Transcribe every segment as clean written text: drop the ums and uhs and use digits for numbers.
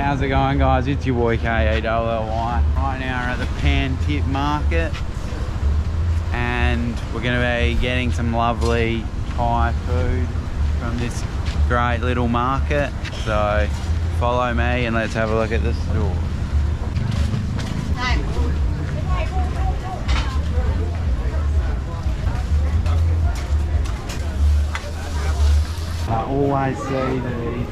How's it going, guys? It's your boy KELLY. Right now we're at the Pantip Market and we're going to be getting some lovely Thai food from this great little market. So follow me and let's have a look at the store. I always see these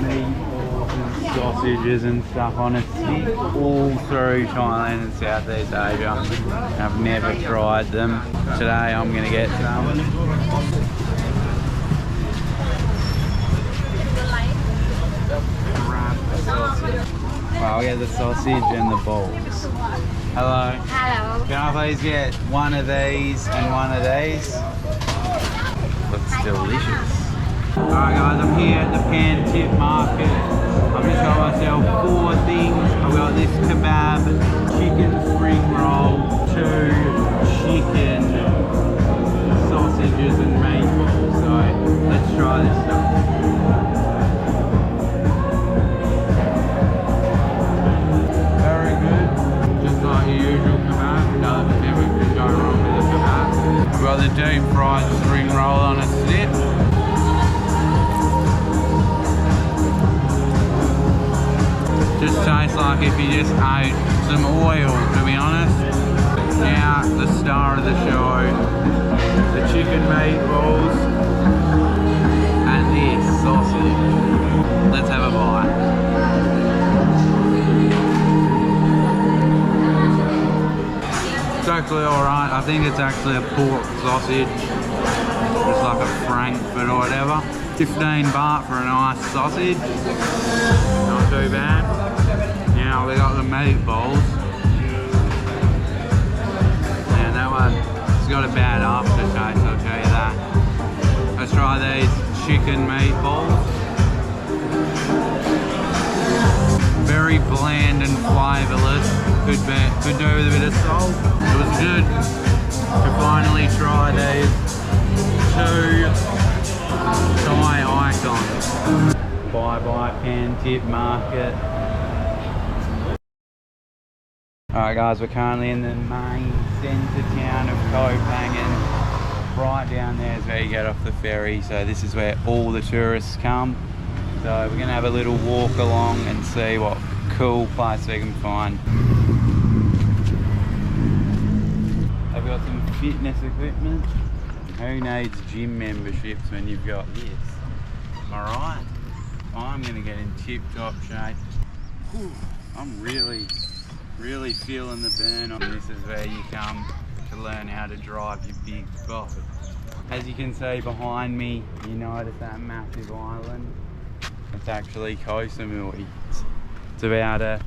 meatballs and sausages and stuff on a stick all through Thailand and Southeast Asia. I've never tried them. Today I'm going to get some. Well, I'll get the sausage and the balls. Hello. Hello. Can I please get one of these and one of these? Looks delicious. Alright guys, I'm here at the Pantip Market. I've just got myself 4 things. I've got this kebab, chicken spring roll, 2 chicken sausages and meatballs. So let's try this stuff. Very good. Just like your usual kebab. Never can go wrong with a kebab. I've got the deep fried spring roll on a stick. Just tastes like if you just ate some oil, to be honest. Now, the star of the show, the chicken meatballs and this sausage. Let's have a bite. It's actually alright. I think it's actually a pork sausage. It's like a Frankfurt or whatever. 15 baht for a nice sausage. Not too bad. Now we got the meatballs. And that one's got a bad aftertaste, I'll tell you that. Let's try these chicken meatballs. Very bland and flavourless. Could do with a bit of salt. It was good to finally try these 2 Thai icons. Bye Pantip Market. Alright guys, we're currently in the main centre town of Koh Phangan. Right down there is where you get off the ferry, so this is where all the tourists come. So we're going to have a little walk along and see what cool place we can find. They've got some fitness equipment. Who needs gym memberships when you've got this? Am I right? I'm going to get in tip-top shape. Whew, I'm really feeling the burn on this. Is where you come to learn how to drive your big boat. As you can see behind me, you notice that massive island. It's actually Koh Samui. It's about a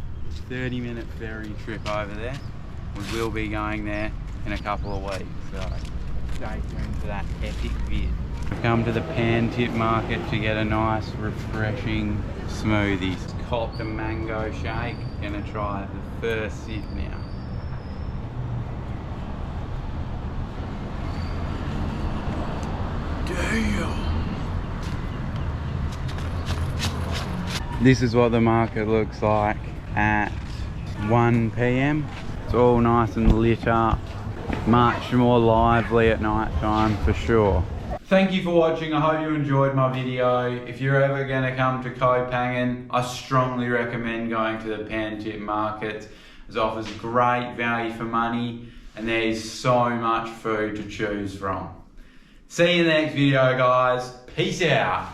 30-minute ferry trip over there. We will be going there in a couple of weeks, so stay tuned for that epic vid. We've come to the Pantip Market to get a nice refreshing smoothie. Copped a mango shake. Gonna try the first sip now. Damn! This is what the market looks like at 1 PM. It's all nice and lit up. Much more lively at night time for sure. Thank you for watching. I hope you enjoyed my video. If you're ever going to come to Koh Phangan, I strongly recommend going to the Pantip Market. It offers great value for money and there's so much food to choose from. See you in the next video, guys. Peace out.